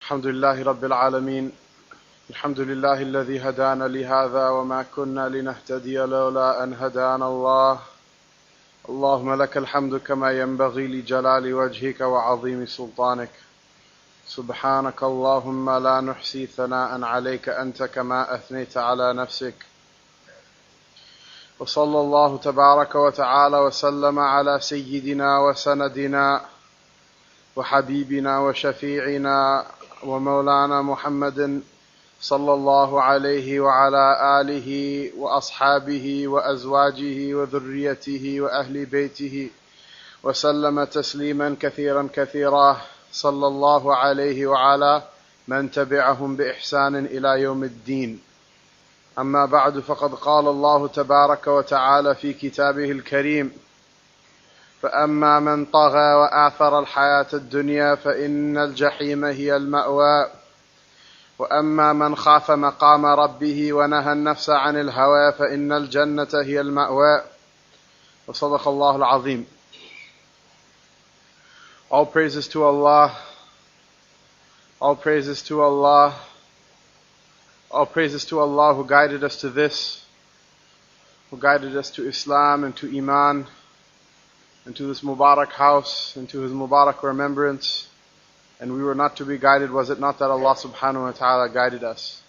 الحمد لله رب العالمين. الحمد لله الذي هدانا لهذا وما كنا لنهتدي لولا أن هدانا الله. اللهم لك الحمد كما ينبغي لجلال وجهك وعظيم سلطانك. سبحانك اللهم لا نحصي ثناء عليك أنت كما أثنيت على نفسك. وصلى الله تبارك وتعالى وسلم على سيدنا وسندنا وحبيبنا وشفيعنا ومولانا محمد صلى الله عليه وعلى آله وأصحابه وأزواجه وذريته وأهل بيته وسلم تسليما كثيرا كثيرا صلى الله عليه وعلى من تبعهم بإحسان إلى يوم الدين. أما بعد، فقد قال الله تبارك وتعالى في كتابه الكريم: فأما من طغى وآثر الحياة الدنيا فإن الجحيم هي المأوى وأما من خاف مقام ربه ونهى النفس عن الهوى فإن الجنة هي المأوى. وصدق الله العظيم. All praises to Allah. All praises to Allah. All praises to Allah who guided us to this, who guided us to Islam and to Iman, and to this Mubarak house, and to His Mubarak remembrance. And we were not to be guided, was it not that Allah subhanahu wa ta'ala guided us?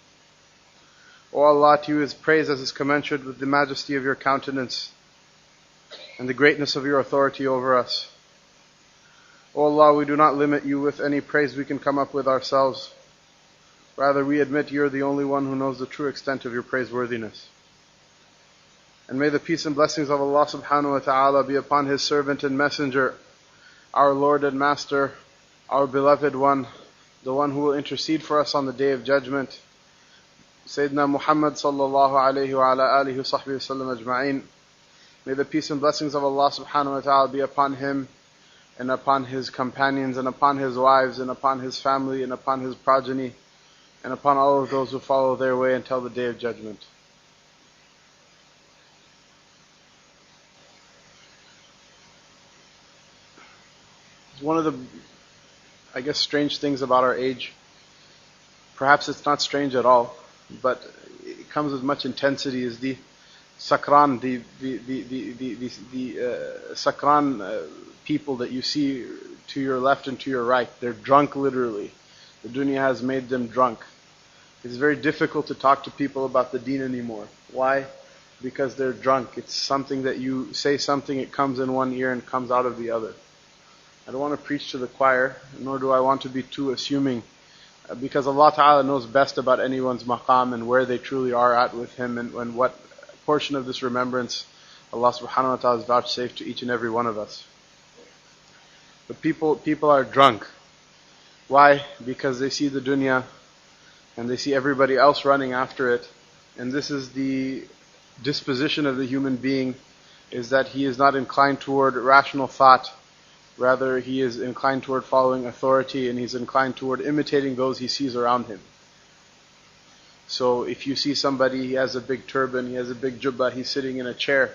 O Allah, to you is praise as is commensurate with the majesty of your countenance and the greatness of your authority over us. O Allah, we do not limit you with any praise we can come up with ourselves. Rather, we admit you're the only one who knows the true extent of your praiseworthiness. And may the peace and blessings of Allah subhanahu wa ta'ala be upon His servant and messenger, our Lord and Master, our beloved one, the one who will intercede for us on the Day of Judgment, Sayyidina Muhammad sallallahu alayhi wa ala alihi wa sahbihi wa sallam ajma'in. May the peace and blessings of Allah subhanahu wa ta'ala be upon him and upon his companions and upon his wives and upon his family and upon his progeny and upon all of those who follow their way until the Day of Judgment. It's one of the, I guess, strange things about our age. Perhaps it's not strange at all, but it comes with much intensity, is the sakran, the sakran people that you see to your left and to your right. They're drunk, literally. The dunya has made them drunk. It's very difficult to talk to people about the deen anymore. Why? Because they're drunk. It's something that you say something, it comes in one ear and comes out of the other. I don't want to preach to the choir, nor do I want to be too assuming, because Allah Ta'ala knows best about anyone's maqam and where they truly are at with Him and what portion of this remembrance Allah Subhanahu wa Ta'ala has vouchsafed to each and every one of us. But people are drunk. Why? Because they see the dunya and they see everybody else running after it. And this is the disposition of the human being, is that he is not inclined toward rational thought. Rather, he is inclined toward following authority, and he's inclined toward imitating those he sees around him. So if you see somebody, he has a big turban, he has a big jubbah, he's sitting in a chair,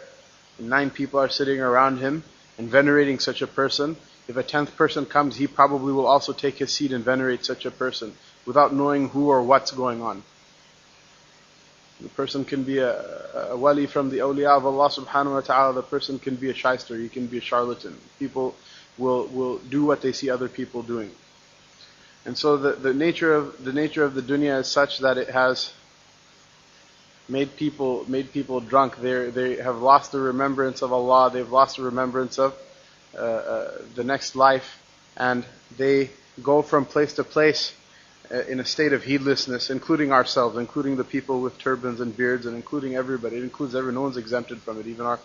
and 9 people are sitting around him and venerating such a person, if a 10th person comes, he probably will also take his seat and venerate such a person, without knowing who or what's going on. The person can be a wali from the awliya of Allah subhanahu wa ta'ala, the person can be a shyster, he can be a charlatan. People will do what they see other people doing. And so the nature of the dunya is such that it has made people drunk. They have lost the remembrance of Allah, they've lost the remembrance of the next life, and they go from place to place in a state of heedlessness, including ourselves, including the people with turbans and beards, and including everybody. It includes everyone. No one's exempted from it, even our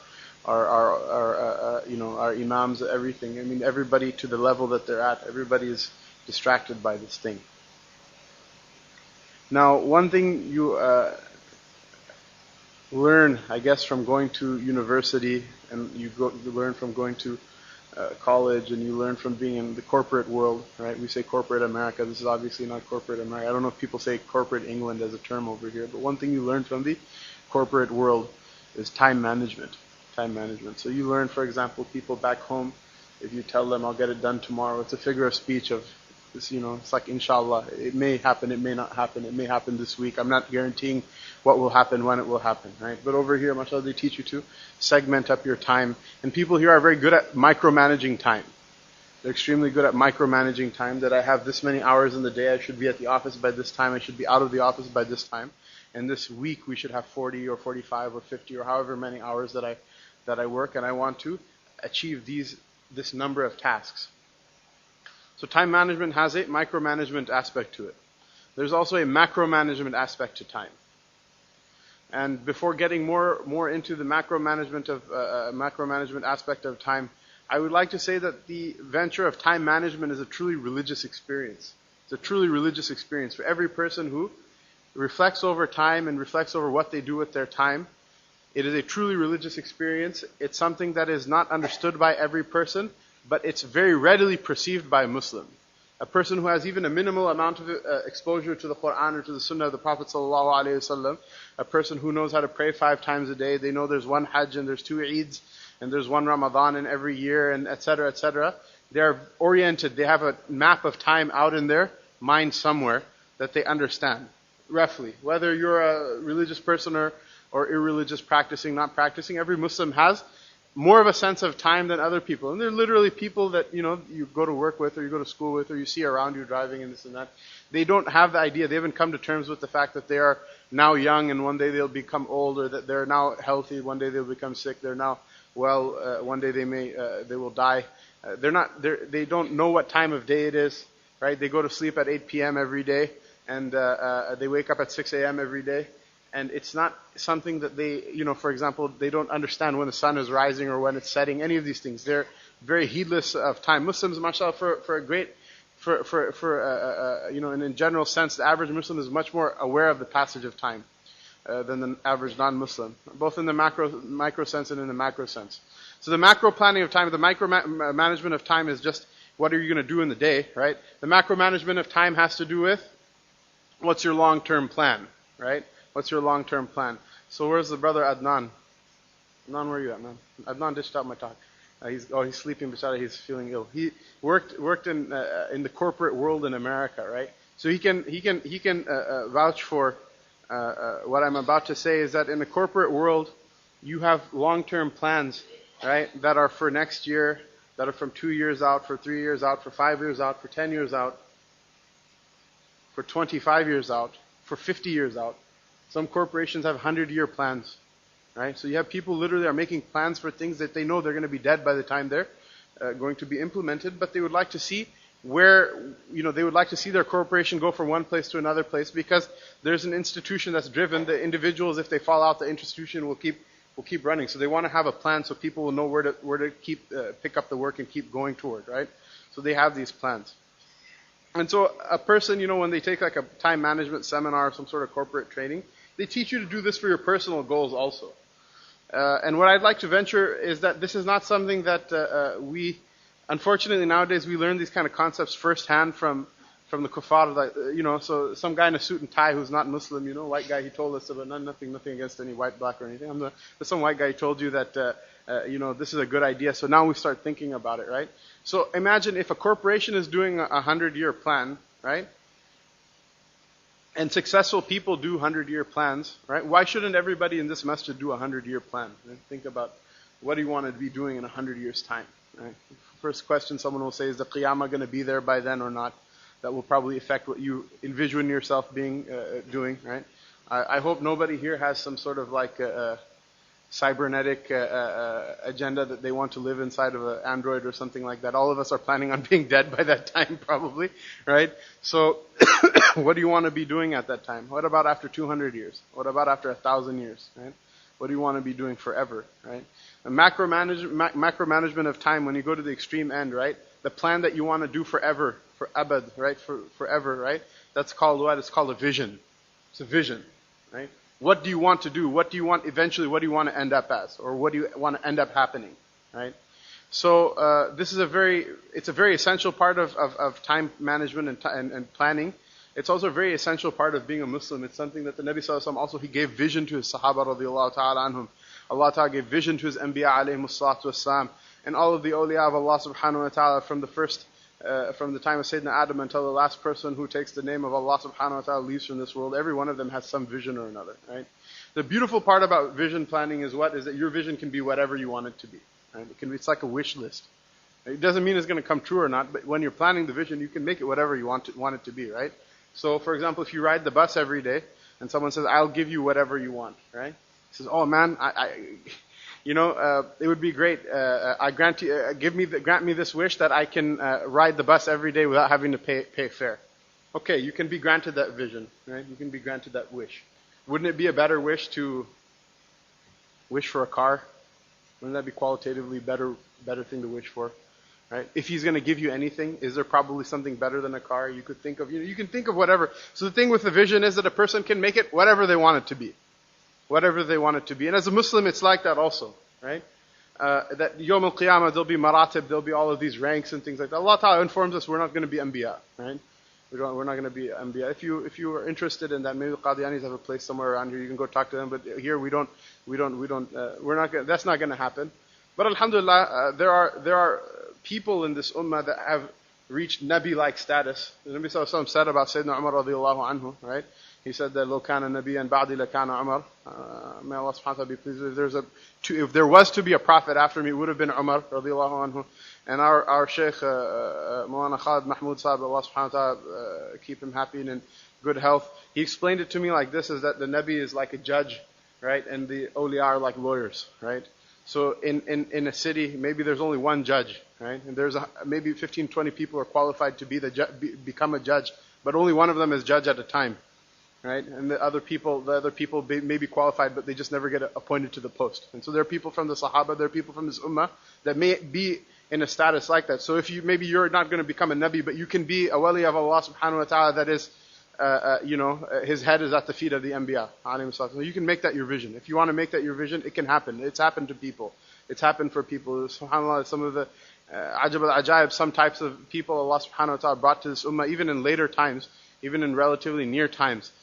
imams, everything. I mean, everybody to the level that they're at, everybody is distracted by this thing. Now, one thing you learn, I guess, from going to university, and you learn from going to college, and you learn from being in the corporate world, right? We say corporate America. This is obviously not corporate America. I don't know if people say corporate England as a term over here, but one thing you learn from the corporate world is time management. So you learn, for example, people back home, if you tell them, I'll get it done tomorrow, it's a figure of speech of This, it's like inshallah. It may happen, it may not happen, it may happen this week. I'm not guaranteeing what will happen, when it will happen, right? But over here, mashallah, they teach you to segment up your time. And people here are very good at micromanaging time. They're extremely good at micromanaging time, that I have this many hours in the day, I should be at the office by this time, I should be out of the office by this time. And this week we should have 40 or 45 or 50 or however many hours that I work, and I want to achieve this number of tasks. So time management has a micromanagement aspect to it. There's also a macromanagement aspect to time. And before getting more into the macromanagement aspect of time, I would like to say that the venture of time management is a truly religious experience. It's a truly religious experience for every person who reflects over time and reflects over what they do with their time. It is a truly religious experience. It's something that is not understood by every person, but it's very readily perceived by a Muslim. A person who has even a minimal amount of exposure to the Quran or to the Sunnah of the Prophet ﷺ, a person who knows how to pray 5 times a day, they know there's one Hajj and there's 2 Eids and there's one Ramadan in every year, and etc., etc. They are oriented. They have a map of time out in their mind somewhere that they understand, roughly. Whether you're a religious person or irreligious, practicing, not practicing, every Muslim has more of a sense of time than other people. And they're literally people that, you go to work with or you go to school with or you see around you driving and this and that. They don't have the idea. They haven't come to terms with the fact that they are now young and one day they'll become old, or that they're now healthy, one day they'll become sick, they're now well, one day they will die. They don't know what time of day it is, right? They go to sleep at 8 p.m. every day, and they wake up at 6 a.m. every day. And it's not something that they, for example, they don't understand when the sun is rising or when it's setting, any of these things. They're very heedless of time. Muslims, mashallah, and in general sense, the average Muslim is much more aware of the passage of time than the average non-Muslim, both in the micro sense and in the macro sense. So the macro planning of time, the micro management of time is just what are you going to do in the day, right? The macro management of time has to do with what's your long-term plan, right? What's your long-term plan? So where's the brother Adnan? Adnan, where are you at, man? Adnan dished out my talk. He's sleeping beside. He's feeling ill. He worked in the corporate world in America, right? So he can vouch for what I'm about to say. Is that in the corporate world, you have long-term plans, right? That are for next year, that are from 2 years out, for 3 years out, for 5 years out, for 10 years out, for 25 years out, for 50 years out. Some corporations have 100-year plans, right? So you have people literally are making plans for things that they know they're going to be dead by the time they're going to be implemented, but they would like to see they would like to see their corporation go from one place to another place, because there's an institution that's driven. The individuals, if they fall out, the institution will keep running. So they want to have a plan so people will know where to pick up the work and keep going toward, right? So they have these plans. And so a person, when they take like a time management seminar or some sort of corporate training, they teach you to do this for your personal goals also. And what I'd like to venture is that this is not something that unfortunately nowadays we learn these kind of concepts firsthand from the kuffar, so some guy in a suit and tie who's not Muslim, white guy, he told us about nothing against any white, black or anything. But some white guy told you that, this is a good idea. So now we start thinking about it, right? So imagine if a corporation is doing a 100-year plan, right? And successful people do 100-year plans, right? Why shouldn't everybody in this masjid do a 100-year plan? Right? Think about what do you want to be doing in 100 years' time, right? First question someone will say, is the Qiyamah going to be there by then or not? That will probably affect what you envision yourself doing, right? I hope nobody here has some sort of like cybernetic agenda that they want to live inside of an Android or something like that. All of us are planning on being dead by that time probably, right? So what do you want to be doing at that time? What about after 200 years? What about after 1,000 years, right? What do you want to be doing forever, right? The macro management of time, when you go to the extreme end, right? The plan that you want to do forever, for abad, right? Forever, right? That's called what? It's called a vision. It's a vision, right? What do you want to do? What do you want eventually? What do you want to end up as? Or what do you want to end up happening, right? So this is a very essential part of time management and planning. It's also a very essential part of being a Muslim. It's something that the Nabi Sallallahu Alaihi Wasallam also, he gave vision to his Sahaba radiallahu ta'ala anhum. Allah Ta'ala gave vision to his Anbiya alayhimus salatu wassalam. And all of the awliya of Allah subhanahu wa ta'ala, from the first from the time of Sayyidina Adam until the last person who takes the name of Allah subhanahu wa ta'ala leaves from this world, every one of them has some vision or another, right? The beautiful part about vision planning is what? Is that your vision can be whatever you want it to be, right? It's like a wish list. It doesn't mean it's going to come true or not, but when you're planning the vision, you can make it whatever you want it to be, right? So, for example, if you ride the bus every day, and someone says, "I'll give you whatever you want," right? He says, "Oh man, it would be great. I grant you, grant me this wish that I can ride the bus every day without having to pay fare." Okay, you can be granted that vision, right? You can be granted that wish. Wouldn't it be a better wish to wish for a car? Wouldn't that be qualitatively better thing to wish for? Right? If he's going to give you anything, is there probably something better than a car you could think of? You can think of whatever. So the thing with the vision is that a person can make it whatever they want it to be. Whatever they want it to be. And as a Muslim, it's like that also. Right? That Yawm al-Qiyamah, there'll be maratib, there'll be all of these ranks and things like that. Allah Ta'ala informs us we're not going to be anbiya. Right? We're not going to be anbiya. If you are interested in that, maybe the Qadianis have a place somewhere around here. You can go talk to them. But here we're not. That's not going to happen. But alhamdulillah, there are people in this ummah that have reached Nabi-like status. The Nabi Sallallahu Alaihi Wasallam said about Sayyidina Umar radiallahu anhu, right? He said that لو كان نبيا بعدي لكان عمر. May Allah subhanahu wa ta'ala be pleased. If there was to be a prophet after me, it would have been Umar radiallahu anhu. And our Shaykh Mawlana Khalid Mahmoud Sahib, Allah subhanahu wa ta'ala keep him happy and in good health. He explained it to me like this: is that the Nabi is like a judge, right? And the awliya are like lawyers, right? So in a city, maybe there's only one judge, right? And there's maybe 15, 20 people are qualified to become a judge, but only one of them is judge at a time, right? And the other people may be qualified, but they just never get appointed to the post. And so there are people from the Sahaba, there are people from this ummah that may be in a status like that. So if maybe you're not going to become a Nabi, but you can be a wali of Allah subhanahu wa ta'ala that is, his head is at the feet of the Anbiya. So you can make that your vision. If you want to make that your vision, it can happen. It's happened to people. It's happened for people. SubhanAllah, some of the ajab al-ajaib, some types of people Allah subhanahu wa ta'ala brought to this ummah, even in later times, even in relatively near times.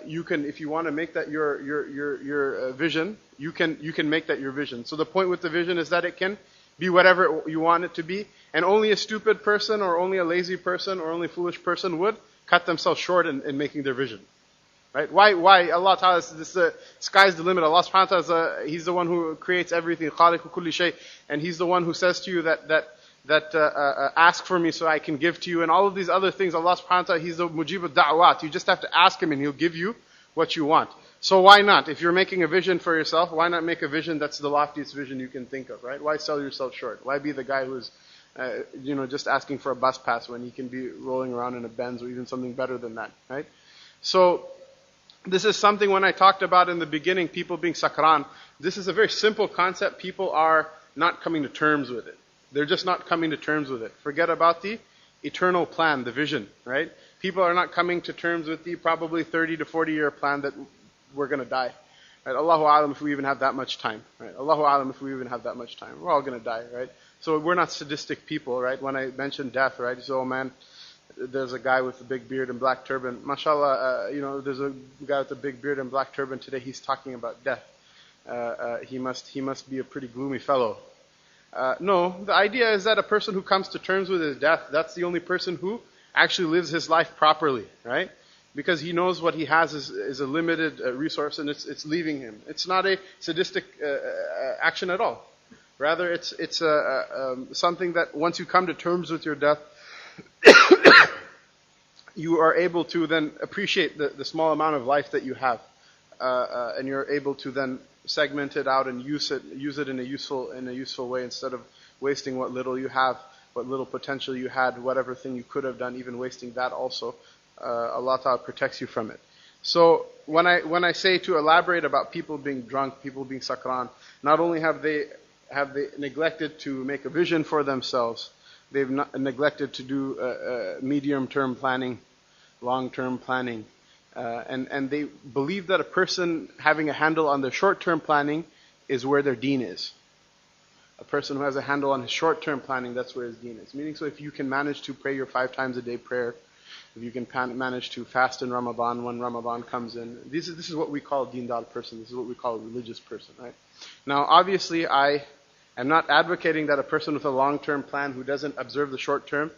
You can, if you want to make that your vision, you can make that your vision. So the point with the vision is that it can be whatever you want it to be, and only a stupid person or only a lazy person or only a foolish person would cut themselves short in making their vision. Right? Why? Allah Ta'ala, the sky's the limit. Allah subhanahu wa ta'ala, He's the one who creates everything, khaliqu kulli shay, and He's the one who says to you that ask for me so I can give to you, and all of these other things. Allah subhanahu wa ta'ala, He's the mujib al-da'wat. You just have to ask Him and He'll give you what you want. So why not? If you're making a vision for yourself, why not make a vision that's the loftiest vision you can think of, right? Why sell yourself short? Why be the guy who's just asking for a bus pass when he can be rolling around in a Benz or even something better than that, right? So this is something when I talked about in the beginning, people being sakran. This is a very simple concept. People are not coming to terms with it. They're just not coming to terms with it. Forget about the eternal plan, the vision, right? People are not coming to terms with the probably 30 to 40 year plan that we're going to die. Right? Allahu A'lam if we even have that much time. Right? Allahu A'lam if we even have that much time. We're all going to die, right? So we're not sadistic people, right? When I mention death, right? You say, oh man, there's a guy with a big beard and black turban. MashaAllah, there's a guy with a big beard and black turban today. He's talking about death. He must be a pretty gloomy fellow. No, the idea is that a person who comes to terms with his death, that's the only person who actually lives his life properly, right? Because he knows what he has is a limited resource and it's leaving him. It's not a sadistic action at all. Rather, it's something that once you come to terms with your death, you are able to then appreciate the small amount of life that you have, and you're able to then segment it out and use it in a useful way instead of wasting what little you have, what little potential you had, whatever thing you could have done, even wasting that also. Allah Ta'ala protects you from it. So when I say to elaborate about people being drunk, people being sakran, not only have they neglected to make a vision for themselves, they've neglected to do medium-term planning, long-term planning, and they believe that a person having a handle on their short-term planning is where their deen is. A person who has a handle on his short-term planning, that's where his deen is. Meaning, so if you can manage to pray your 5 times a day prayer, if you can manage to fast in Ramadan when Ramadan comes in, this is what we call a deendar person. This is what we call a religious person, right? Now, obviously, I I'm not advocating that a person with a long-term plan who doesn't observe the short term